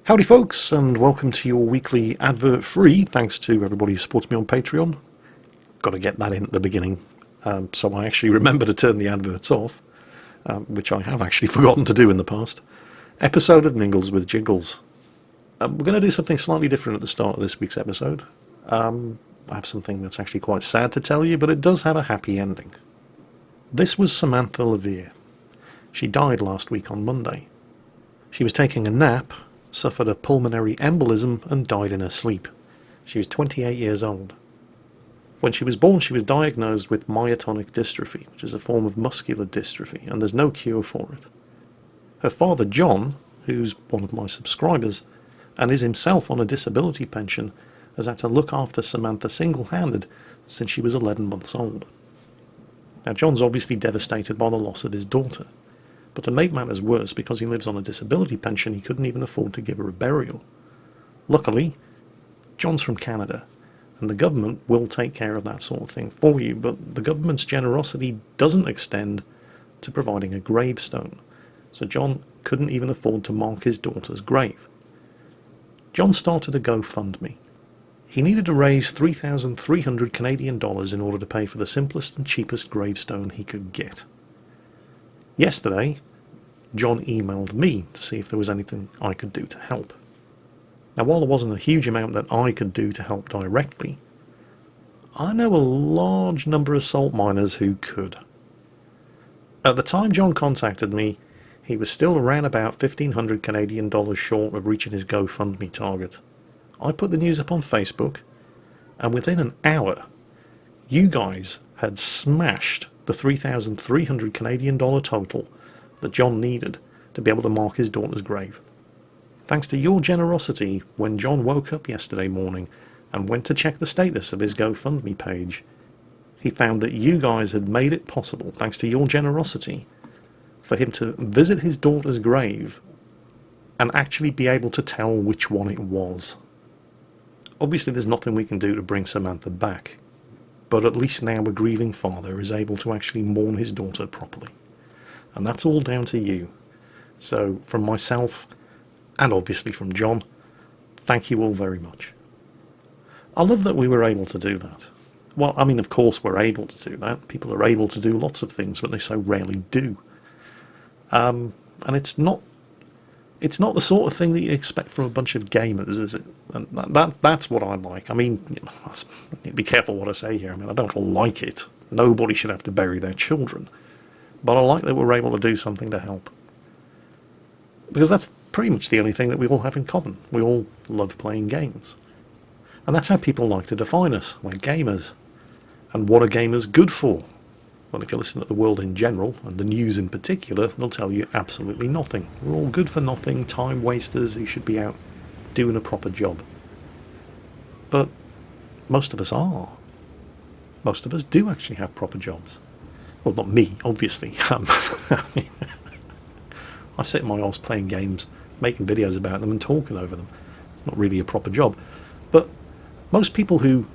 Howdy folks, and welcome to your weekly advert free, thanks to everybody who supports me on Patreon. Got to get that in at the beginning, so I actually remember to turn the adverts off, which I have actually forgotten to do in the past. Episode of Mingles with Jingles. We're going to do something slightly different at the start of this week's episode. I have something that's actually quite sad to tell you, but it does have a happy ending. This was Samantha Levere. She died last week on Monday. She was taking a nap, suffered a pulmonary embolism and died in her sleep. She was 28 years old. When she was born, she was diagnosed with myotonic dystrophy, which is a form of muscular dystrophy, and there's no cure for it. Her father, John, who's one of my subscribers, and is himself on a disability pension, has had to look after Samantha single-handed since she was 11 months old. Now, John's obviously devastated by the loss of his daughter. But to make matters worse, because he lives on a disability pension, he couldn't even afford to give her a burial. Luckily, John's from Canada, and the government will take care of that sort of thing for you, but the government's generosity doesn't extend to providing a gravestone, so John couldn't even afford to mark his daughter's grave. John started a GoFundMe. He needed to raise 3,300 Canadian dollars in order to pay for the simplest and cheapest gravestone he could get. Yesterday, John emailed me to see if there was anything I could do to help. Now, while there wasn't a huge amount that I could do to help directly, I know a large number of salt miners who could. At the time John contacted me, he was still around about 1,500 Canadian dollars short of reaching his GoFundMe target. I put the news up on Facebook, and within an hour, you guys had smashed the 3,300 Canadian dollar total that John needed to be able to mark his daughter's grave. Thanks to your generosity, when John woke up yesterday morning and went to check the status of his GoFundMe page, he found that you guys had made it possible, thanks to your generosity, for him to visit his daughter's grave and actually be able to tell which one it was. Obviously there's nothing we can do to bring Samantha back, but at least now a grieving father is able to actually mourn his daughter properly. And that's all down to you. So from myself, and obviously from John, thank you all very much. I love that we were able to do that. Well, I mean, of course we're able to do that. People are able to do lots of things, but they so rarely do. And it's not the sort of thing that you expect from a bunch of gamers, is it? And that's what I like. I mean, I need to be careful what I say here. I mean, I don't like it. Nobody should have to bury their children. But I like that we're able to do something to help. Because that's pretty much the only thing that we all have in common. We all love playing games. And that's how people like to define us. We're gamers. And what are gamers good for? Well, if you listen to the world in general, and the news in particular, they'll tell you absolutely nothing. We're all good for nothing, time wasters who should be out doing a proper job. But most of us are. Most of us do actually have proper jobs. Well, not me, obviously. I mean, I sit in my house playing games, making videos about them and talking over them. It's not really a proper job. But most people who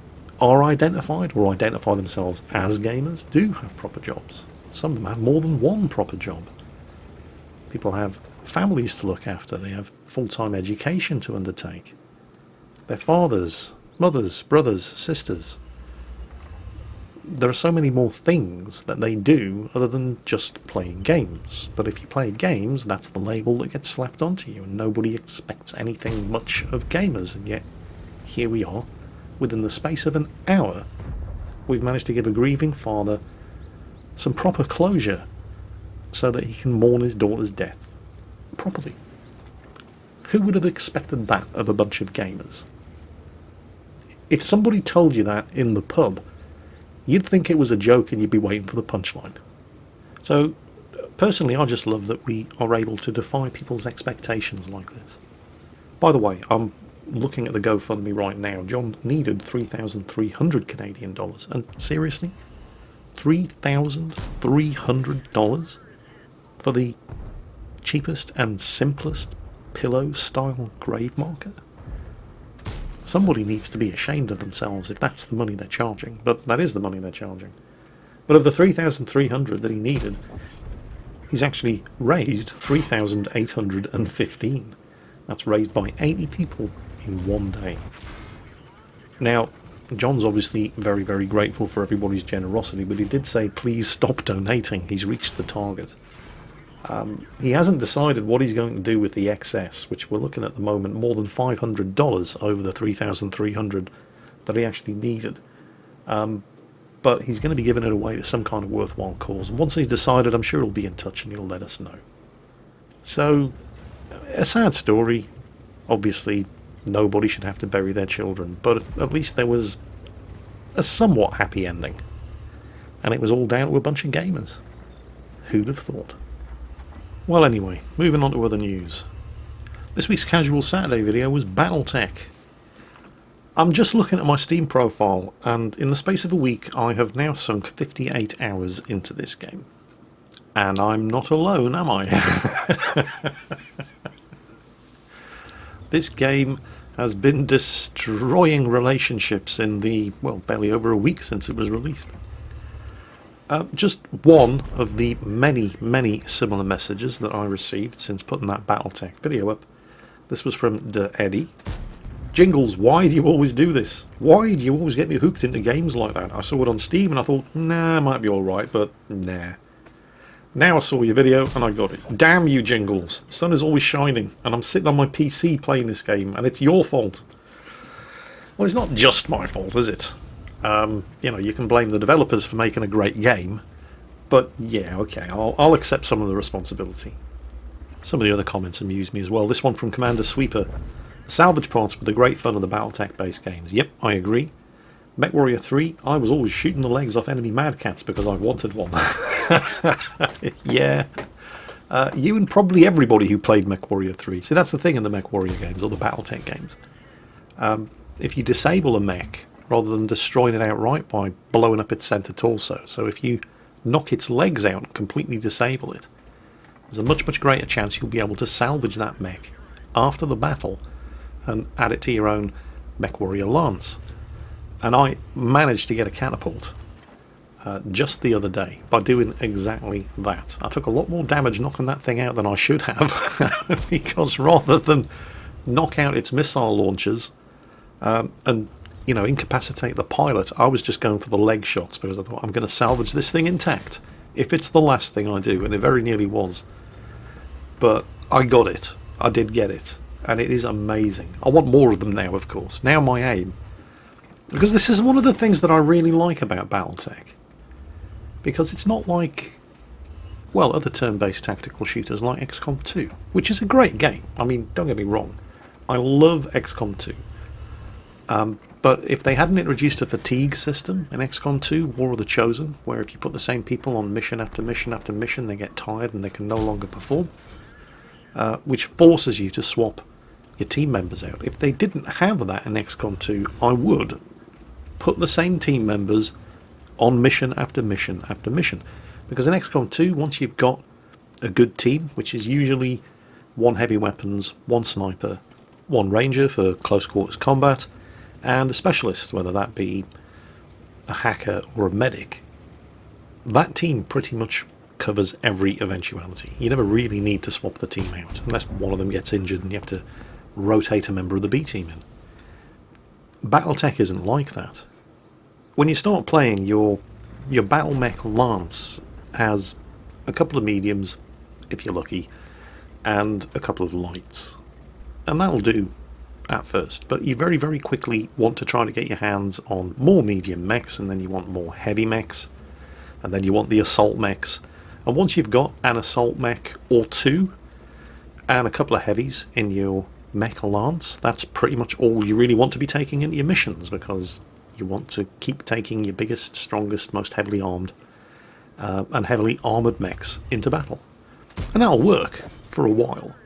are identified or identify themselves as gamers do have proper jobs. Some of them have more than one proper job. People have families to look after. They have full-time education to undertake. Their fathers, mothers, brothers, sisters. There are so many more things that they do other than just playing games. But if you play games, that's the label that gets slapped onto you, and nobody expects anything much of gamers. And yet, here we are. Within the space of an hour, we've managed to give a grieving father some proper closure so that he can mourn his daughter's death properly. Who would have expected that of a bunch of gamers? If somebody told you that in the pub, you'd think it was a joke and you'd be waiting for the punchline. So, personally, I just love that we are able to defy people's expectations like this. By the way, I'm looking at the GoFundMe right now. John needed 3,300 Canadian dollars. And seriously? $3,300 for the cheapest and simplest pillow-style grave marker? Somebody needs to be ashamed of themselves if that's the money they're charging. But that is the money they're charging. But of the 3,300 that he needed, he's actually raised 3,815. That's raised by 80 people in one day. Now, John's obviously very, very grateful for everybody's generosity, but he did say, please stop donating. He's reached the target. He hasn't decided what he's going to do with the excess, which we're looking at the moment more than $500 over the $3,300 that he actually needed. But he's going to be giving it away to some kind of worthwhile cause. And once he's decided, I'm sure he'll be in touch and he'll let us know. So, a sad story. Obviously, nobody should have to bury their children, but at least there was a somewhat happy ending. And it was all down to a bunch of gamers. Who'd have thought? Well, anyway, moving on to other news. This week's Casual Saturday video was Battletech. I'm just looking at my Steam profile, and in the space of a week I have now sunk 58 hours into this game. And I'm not alone, am I? This game has been destroying relationships in the, well, barely over a week since it was released. Just one of the many, many similar messages that I received since putting that Battletech video up. This was from Eddie. Jingles, why do you always do this? Why do you always get me hooked into games like that? I saw it on Steam and I thought, nah, it might be alright, but nah. Now I saw your video and I got it. Damn you, Jingles. The sun is always shining and I'm sitting on my PC playing this game and it's your fault. Well, it's not just my fault, is it? You know, you can blame the developers for making a great game, but yeah, okay, I'll accept some of the responsibility. Some of the other comments amused me as well. This one from Commander Sweeper. The salvage parts were the great fun of the Battletech based games. Yep, I agree. MechWarrior 3, I was always shooting the legs off enemy Mad Cats because I wanted one. Yeah. You and probably everybody who played MechWarrior 3. See, that's the thing in the MechWarrior games, or the Battletech games. If you disable a mech, rather than destroying it outright by blowing up its center torso, so if you knock its legs out and completely disable it, there's a much, much greater chance you'll be able to salvage that mech after the battle and add it to your own MechWarrior Lance. And I managed to get a catapult just the other day by doing exactly that. I took a lot more damage knocking that thing out than I should have, because rather than knock out its missile launchers and, you know, incapacitate the pilot, I was just going for the leg shots because I thought, I'm going to salvage this thing intact if it's the last thing I do, and it very nearly was. But I got it. I did get it, and it is amazing. I want more of them now, of course. Now my aim, because this is one of the things that I really like about Battletech, because it's not like, well, other turn-based tactical shooters like XCOM 2, which is a great game. I mean, don't get me wrong, I love XCOM 2. But if they hadn't introduced a fatigue system in XCOM 2, War of the Chosen, where if you put the same people on mission after mission after mission, they get tired and they can no longer perform, which forces you to swap your team members out. If they didn't have that in XCOM 2, I would put the same team members on mission after mission after mission. Because in XCOM 2, once you've got a good team, which is usually one heavy weapons, one sniper, one ranger for close quarters combat, and a specialist, whether that be a hacker or a medic, that team pretty much covers every eventuality. You never really need to swap the team out, unless one of them gets injured and you have to rotate a member of the B team in. Battletech isn't like that. When you start playing, your battle mech Lance has a couple of mediums, if you're lucky, and a couple of lights. And that'll do at first, but you very, very quickly want to try to get your hands on more medium mechs, and then you want more heavy mechs, and then you want the assault mechs. And once you've got an assault mech or two and a couple of heavies in your mech Lance, that's pretty much all you really want to be taking into your missions, because you want to keep taking your biggest, strongest, most heavily armed and heavily armoured mechs into battle. And that'll work for a while,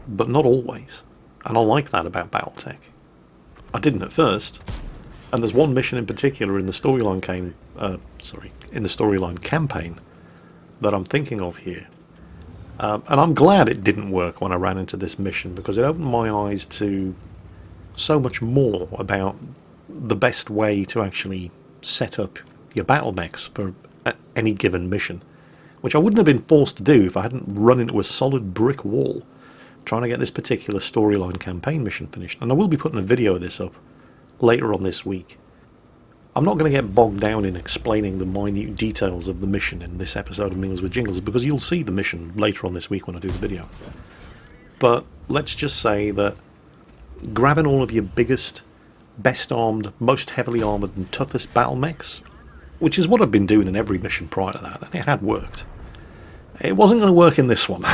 but not always. And I like that about Battletech. I didn't at first, and there's one mission in particular in the storyline campaign that I'm thinking of here. And I'm glad it didn't work when I ran into this mission, because it opened my eyes to so much more about the best way to actually set up your battle mechs for any given mission, which I wouldn't have been forced to do if I hadn't run into a solid brick wall trying to get this particular storyline campaign mission finished. And I will be putting a video of this up later on this week. I'm not going to get bogged down in explaining the minute details of the mission in this episode of Mingles with Jingles, because you'll see the mission later on this week when I do the video. But let's just say that grabbing all of your biggest, best armed, most heavily armoured and toughest battle mechs, which is what I've been doing in every mission prior to that, and it had worked. It wasn't going to work in this one.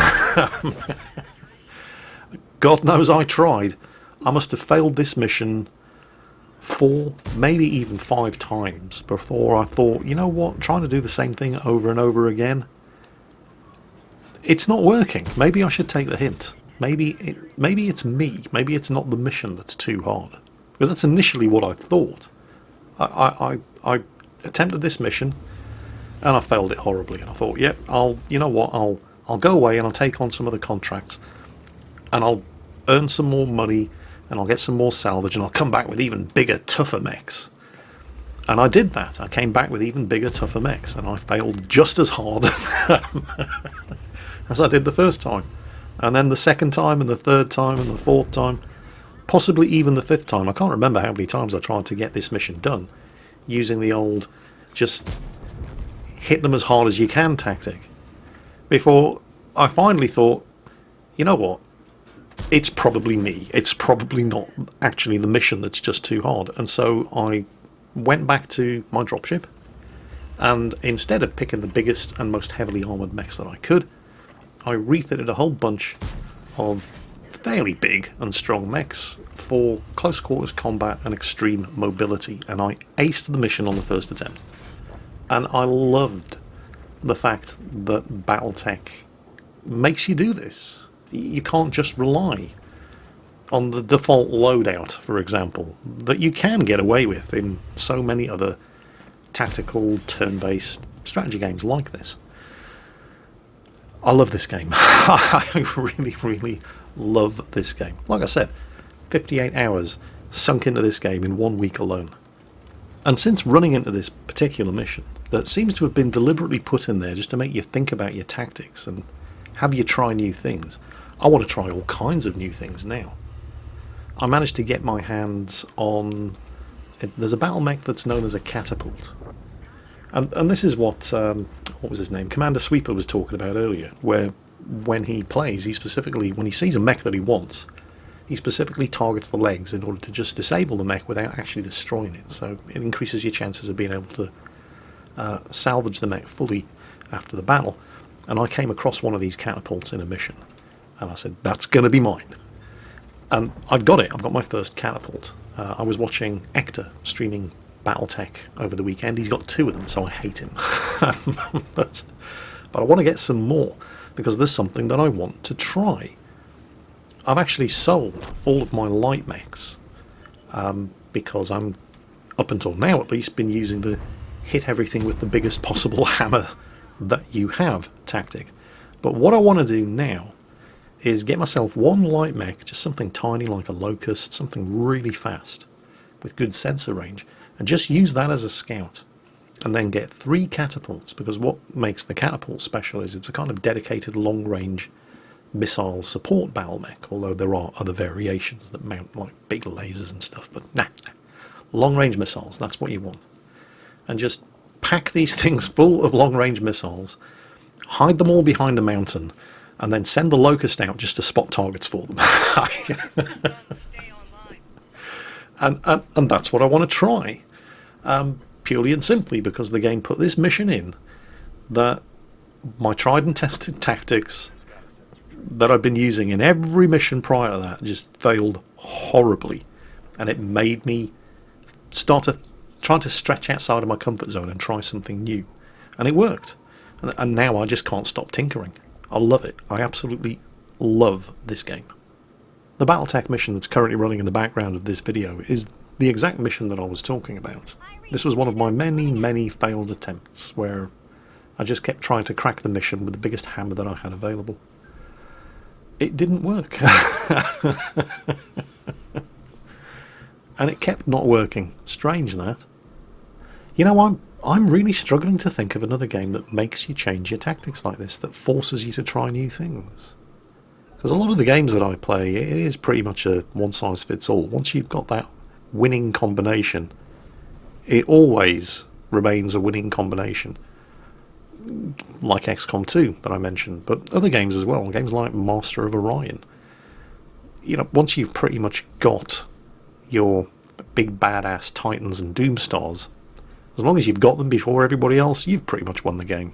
God knows I tried. I must have failed this mission 4, maybe even 5 times before I thought, you know what, trying to do the same thing over and over again, it's not working. Maybe I should take the hint. Maybe it's me. Maybe it's not the mission that's too hard. Because that's initially what I thought. I attempted this mission and I failed it horribly. And I thought, yep, I'll go away and I'll take on some other contracts and I'll earn some more money and I'll get some more salvage and I'll come back with even bigger, tougher mechs. And I did that. I came back with even bigger, tougher mechs, and I failed just as hard as I did the first time. And then the second time, and the third time, and the fourth time, possibly even the 5th time. I can't remember how many times I tried to get this mission done using the old just hit them as hard as you can tactic, before I finally thought, you know what, it's probably me. It's probably not actually the mission that's just too hard. And so I went back to my dropship, and instead of picking the biggest and most heavily armoured mechs that I could, I refitted a whole bunch of fairly big and strong mechs for close quarters combat and extreme mobility, and I aced the mission on the first attempt. And I loved the fact that Battletech makes you do this. You can't just rely on the default loadout, for example, that you can get away with in so many other tactical turn-based strategy games like this. I love this game. I really, really love this game. Like I said, 58 hours sunk into this game in 1 week alone. And since running into this particular mission, that seems to have been deliberately put in there just to make you think about your tactics and have you try new things, I want to try all kinds of new things now. I managed to get my hands on... There's a battle mech that's known as a catapult. And this is what was his name? Commander Sweeper was talking about earlier, where when he plays, he specifically, when he sees a mech that he wants, he specifically targets the legs in order to just disable the mech without actually destroying it. So it increases your chances of being able to salvage the mech fully after the battle. And I came across one of these catapults in a mission, and I said, that's going to be mine. And I've got it. I've got my first catapult. I was watching Ector streaming Battletech over the weekend. He's got 2 of them, so I hate him. but I want to get some more, because there's something that I want to try. I've actually sold all of my light mechs, because I'm, up until now at least, been using the hit everything with the biggest possible hammer that you have tactic. But what I want to do now is get myself one light mech, just something tiny like a Locust, something really fast with good sensor range, and just use that as a scout, and then get 3 catapults, because what makes the catapult special is it's a kind of dedicated long-range missile support battle mech, although there are other variations that mount like big lasers and stuff, but nah. Long-range missiles, that's what you want. And just pack these things full of long-range missiles, hide them all behind a mountain, and then send the Locust out just to spot targets for them. and that's what I want to try. Purely and simply because the game put this mission in that my tried and tested tactics that I've been using in every mission prior to that just failed horribly, and it made me start to try to stretch outside of my comfort zone and try something new, and it worked. And now I just can't stop tinkering. I love it. I absolutely love this game. The Battletech mission that's currently running in the background of this video is the exact mission that I was talking about. This was one of my many, many failed attempts where I just kept trying to crack the mission with the biggest hammer that I had available. It didn't work. And it kept not working. Strange that. You know, I'm really struggling to think of another game that makes you change your tactics like this, that forces you to try new things. Because a lot of the games that I play, it is pretty much a one-size-fits-all. Once you've got that winning combination, it always remains a winning combination. Like XCOM 2 that I mentioned, but other games as well, games like Master of Orion. You know, once you've pretty much got your big badass Titans and Doomstars, as long as you've got them before everybody else, you've pretty much won the game.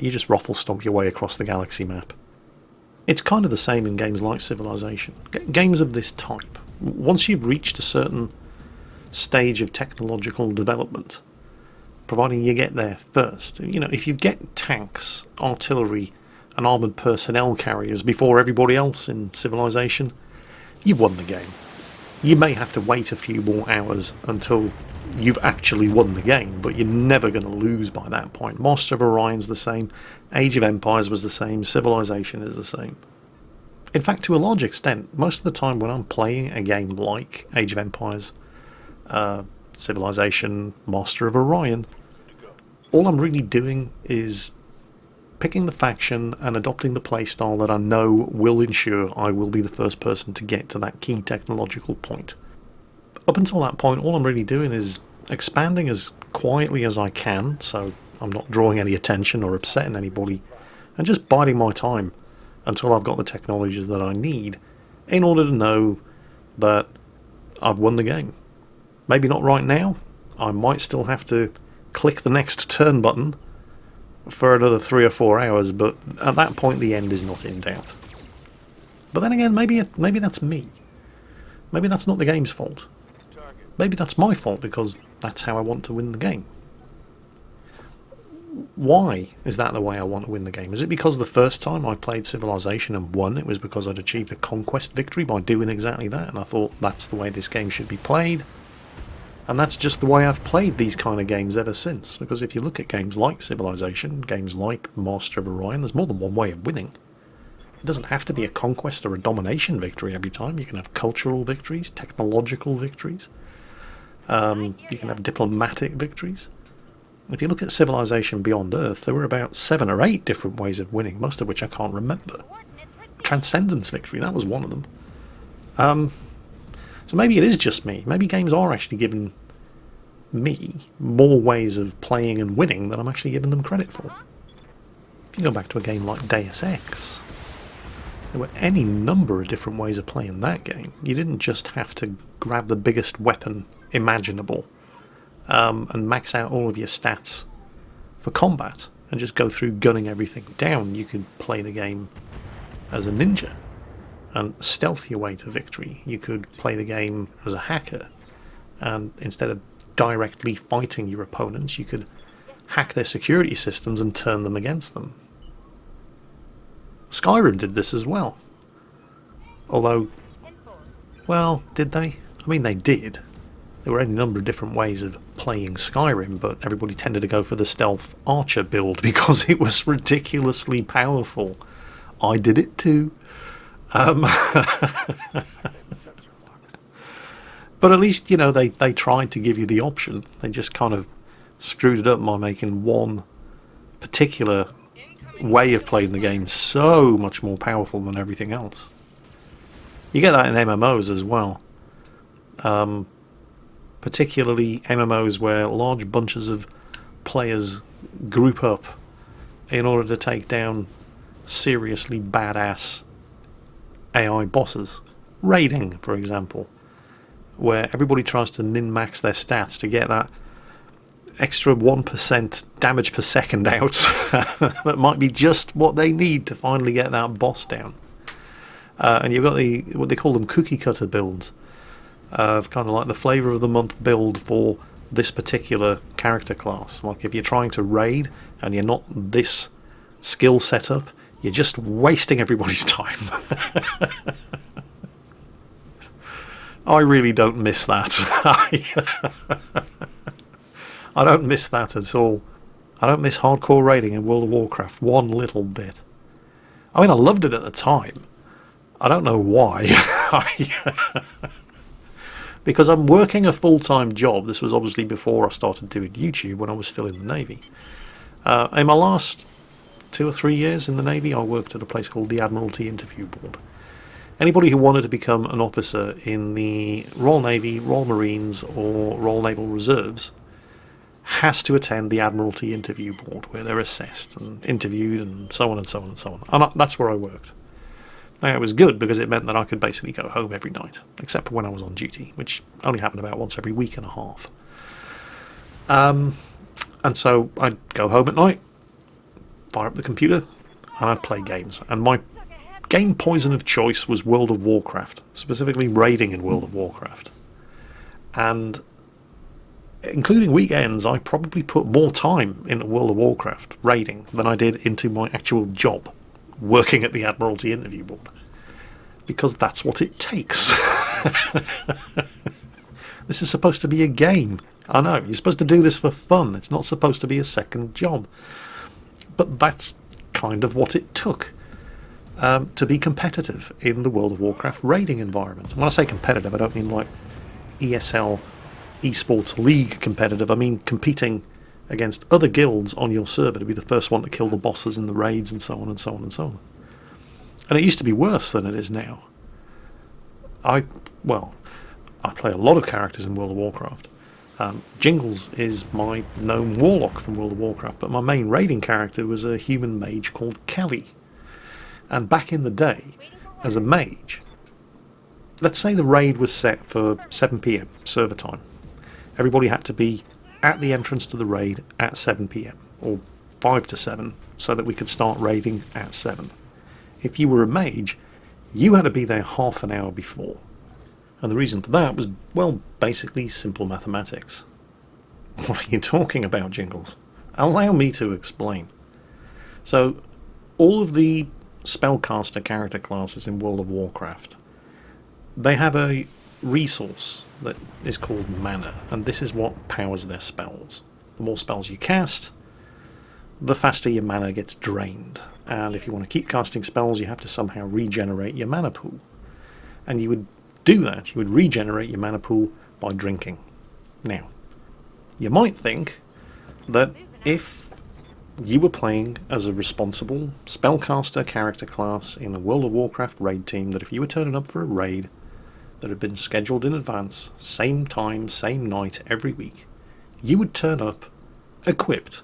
You just ruffle stomp your way across the galaxy map. It's kind of the same in games like Civilization. Games of this type, once you've reached a certain stage of technological development, providing you get there first, you know, if you get tanks, artillery and armoured personnel carriers before everybody else in Civilization, you've won the game. You may have to wait a few more hours until you've actually won the game, but you're never going to lose by that point. Master of Orion's the same, Age of Empires was the same, Civilization is the same. In fact, to a large extent, most of the time when I'm playing a game like Age of Empires, Civilization, Master of Orion, all I'm really doing is picking the faction and adopting the playstyle that I know will ensure I will be the first person to get to that key technological point. Up until that point, all I'm really doing is expanding as quietly as I can, so I'm not drawing any attention or upsetting anybody, and just biding my time until I've got the technologies that I need in order to know that I've won the game. Maybe not right now. I might still have to click the next turn button for another 3 or 4 hours, but at that point the end is not in doubt. But then again, maybe that's me. Maybe that's not the game's fault. Maybe that's my fault because that's how I want to win the game. Why is that the way I want to win the game? Is it because the first time I played Civilization and won, it was because I'd achieved a conquest victory by doing exactly that, and I thought that's the way this game should be played? And that's just the way I've played these kind of games ever since, because if you look at games like Civilization, games like Master of Orion, there's more than one way of winning. It doesn't have to be a conquest or a domination victory every time. You can have cultural victories, technological victories. You can have diplomatic victories. If you look at Civilization Beyond Earth, there were about 7 or 8 different ways of winning, most of which I can't remember. Transcendence victory, that was one of them. So maybe it is just me. Maybe games are actually giving me more ways of playing and winning than I'm actually giving them credit for. If you go back to a game like Deus Ex, there were any number of different ways of playing that game. You didn't just have to grab the biggest weapon imaginable and max out all of your stats for combat and just go through gunning everything down. You could play the game as a ninja and stealth your way to victory. You could play the game as a hacker, and instead of directly fighting your opponents, you could hack their security systems and turn them against them. Skyrim did this as well. Although, well, did they? I mean, they did. There were any number of different ways of playing Skyrim, but everybody tended to go for the stealth archer build because it was ridiculously powerful. I did it too. But at least, you know, they tried to give you the option. They just kind of screwed it up by making one particular way of playing the game so much more powerful than everything else. You get that in MMOs as well. Particularly MMOs where large bunches of players group up in order to take down seriously badass AI bosses. Raiding, for example, where everybody tries to min-max their stats to get that extra 1% damage per second out that might be just what they need to finally get that boss down. And you've got what they call them cookie cutter builds, of kind of like the flavour of the month build for this particular character class. Like if you're trying to raid and you're not this skill setup, you're just wasting everybody's time. I really don't miss that. I don't miss that at all. I don't miss hardcore raiding in World of Warcraft one little bit. I mean, I loved it at the time. I don't know why. Because I'm working a full-time job. This was obviously before I started doing YouTube, when I was still in the Navy. In my last 2 or 3 years in the Navy, I worked at a place called the Admiralty Interview Board. Anybody who wanted to become an officer in the Royal Navy, Royal Marines or Royal Naval Reserves has to attend the Admiralty Interview Board, where they're assessed and interviewed and so on and so on and so on. And that's where I worked. Now, it was good because it meant that I could basically go home every night, except for when I was on duty, which only happened about once every week and a half. And so I'd go home at night, fire up the computer, and I'd play games. And my game poison of choice was World of Warcraft, specifically raiding in World of Warcraft. And including weekends, I probably put more time into World of Warcraft raiding than I did into my actual job, working at the Admiralty Interview Board. Because that's what it takes. This is supposed to be a game. I know, you're supposed to do this for fun. It's not supposed to be a second job. But that's kind of what it took to be competitive in the World of Warcraft raiding environment. And when I say competitive, I don't mean like ESL esports league competitive. I mean competing against other guilds on your server to be the first one to kill the bosses in the raids and so on and so on and so on. And it used to be worse than it is now. I play a lot of characters in World of Warcraft. Jingles is my gnome warlock from World of Warcraft, but my main raiding character was a human mage called Kelly. And back in the day, as a mage, let's say the raid was set for 7 PM server time. Everybody had to be at the entrance to the raid at 7 PM, or 5 to 7, so that we could start raiding at 7. If you were a mage, you had to be there half an hour before. And the reason for that was, well, basically simple mathematics. What are you talking about, Jingles? Allow me to explain. So, all of the spellcaster character classes in World of Warcraft, they have a resource that is called mana, and this is what powers their spells. The more spells you cast, the faster your mana gets drained. And if you want to keep casting spells, you have to somehow regenerate your mana pool. And you would do that, you would regenerate your mana pool by drinking. Now, you might think that if you were playing as a responsible spellcaster character class in a World of Warcraft raid team, that if you were turning up for a raid that had been scheduled in advance, same time, same night, every week, you would turn up equipped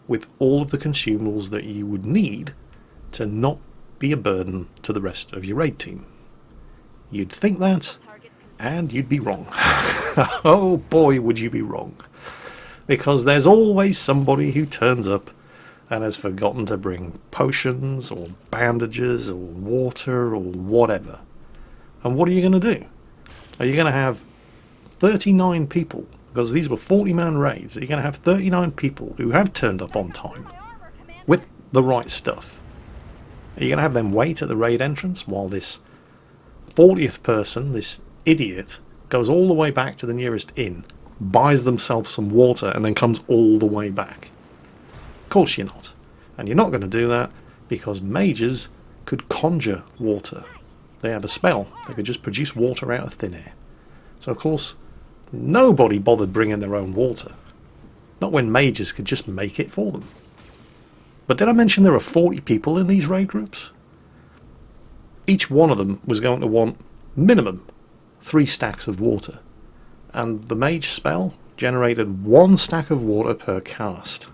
with all of the consumables that you would need to not be a burden to the rest of your raid team. You'd think that, and you'd be wrong. Oh boy, would you be wrong. Because there's always somebody who turns up and has forgotten to bring potions, or bandages, or water, or whatever. And what are you going to do? Are you going to have 39 people, because these were 40-man raids, are you going to have 39 people who have turned up on time with the right stuff? Are you going to have them wait at the raid entrance while this 40th person, this idiot, goes all the way back to the nearest inn, buys themselves some water, and then comes all the way back? Of course you're not. And you're not going to do that because mages could conjure water. They have a spell. They could just produce water out of thin air. So of course, nobody bothered bringing their own water. Not when mages could just make it for them. But did I mention there are 40 people in these raid groups? Each one of them was going to want minimum 3 stacks of water. And the mage spell generated 1 stack of water per cast.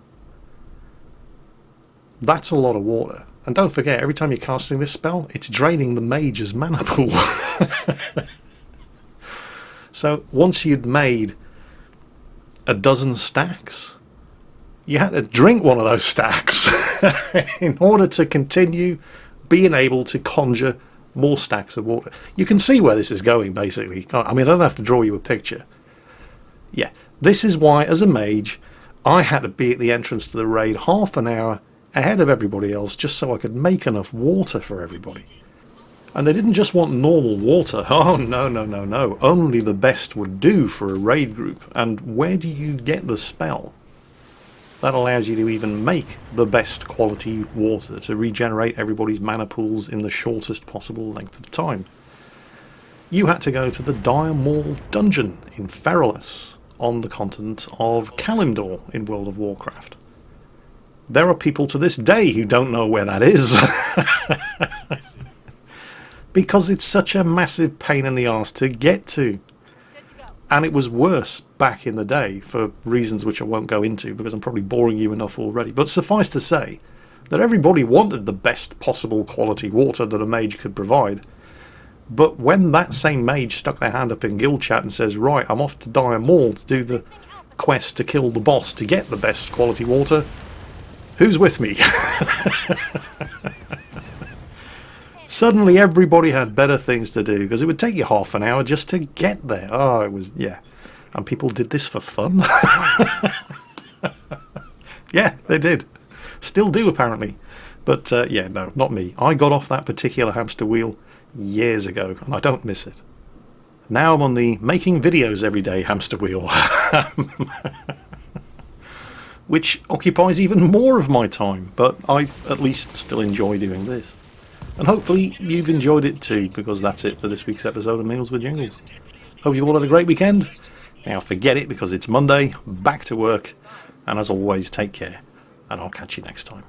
That's a lot of water. And don't forget, every time you're casting this spell, it's draining the mage's mana pool. So once you'd made a dozen stacks, you had to drink one of those stacks in order to continue being able to conjure more stacks of water. You can see where this is going, basically. I mean, I don't have to draw you a picture. Yeah, this is why, as a mage, I had to be at the entrance to the raid half an hour ahead of everybody else, just so I could make enough water for everybody. And they didn't just want normal water. Oh, no, no, no, no. Only the best would do for a raid group. And where do you get the spell that allows you to even make the best quality water to regenerate everybody's mana pools in the shortest possible length of time? You had to go to the Dire Maul dungeon in Feralus on the continent of Kalimdor in World of Warcraft. There are people to this day who don't know where that is. Because it's such a massive pain in the arse to get to. And it was worse back in the day for reasons which I won't go into because I'm probably boring you enough already. But suffice to say that everybody wanted the best possible quality water that a mage could provide. But when that same mage stuck their hand up in guild chat and says, right, I'm off to Dire Maul to do the quest to kill the boss to get the best quality water, who's with me? Suddenly everybody had better things to do because it would take you half an hour just to get there. Oh, it was, yeah. And people did this for fun. Yeah, they did. Still do, apparently. But, yeah, no, not me. I got off that particular hamster wheel years ago, and I don't miss it. Now I'm on the making videos every day hamster wheel. Which occupies even more of my time, but I at least still enjoy doing this. And hopefully you've enjoyed it too, because that's it for this week's episode of Mingles with Jingles. Hope you've all had a great weekend. Now forget it because it's Monday, back to work, and as always, take care, and I'll catch you next time.